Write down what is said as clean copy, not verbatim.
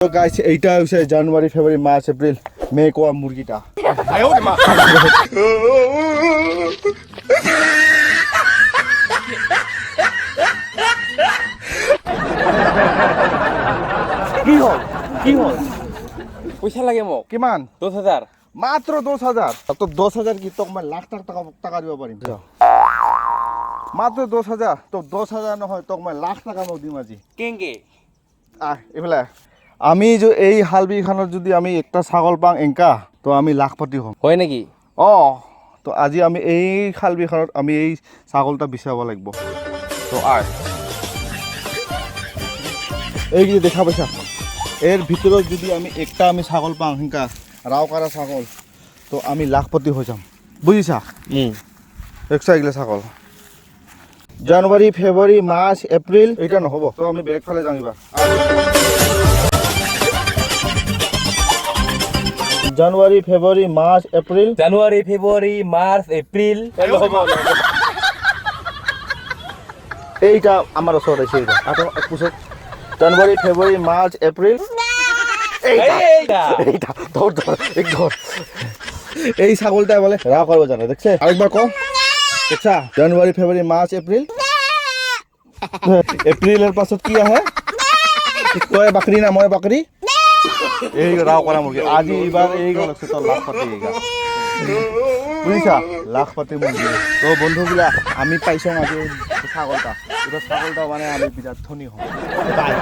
তো গাইস এইটা হচ্ছে জানুয়ারি ফেব্রুয়ারি মার্চ এপ্রিল মে কোয়া মুরগিটা কি হল পয়সা লাগে মোক কিমান 10,000 মাত্র 10,000 তো 10,000 কি তোক মই লাখ টাকা দিব পাৰিম মাত্র 10,000 তো 10,000 নহয় তোক মই লাখ টাকা মোক দিম আজি কেংকে এইফালে আমি যে এই হালবিখানত যদি আমি একটা ছাগল পাং এংকা তো আমি লাখপতি হম হয় নেকি তো আজি আমি এই হালবিখানত আমি এই ছাগলটা বিচাব লাগিব তো এই যে দেখা পাইছা এর ভিতৰত যদি আমি একটা আমি ছাগল পাং হেংকা রাওকারা ছাগল তো আমি লাখপতি হৈ যাম বুজিছা দেখছা এগুলা ছাগল জানুয়ারি ফেব্রুয়ারি মার্চ এপ্রিল এটা নহব তো আমি বেলেগ ফালে যাম এবার জানুয়ারি ফেব্রুয়ারি মার্চ এপ্রিল এইটা আমার ওচৰত আছে এইটা আটো পুছত জানুয়ারি ফেব্রুয়ারি মার্চ এপ্রিল এইটা ধর এই ছাগলটা বলে রাও করব জানো দেখছে আরেকবার কও দেখছা জানুয়ারি ফেব্রুয়ারি মার্চ এপ্রিল এপ্রিলের পাছত কি আহে তই বাকরি না মই বাকরি এই রাও করা মুরগি আজি এবার এই গল তো লাখপতি এইগা বুঝিছা লাখপতি মুরগি তো বন্ধুগুলা আমি পাইছাম আজি ছাগলটা এটা ছাগলটা মানে আমি বিরাট ধনী হম বাই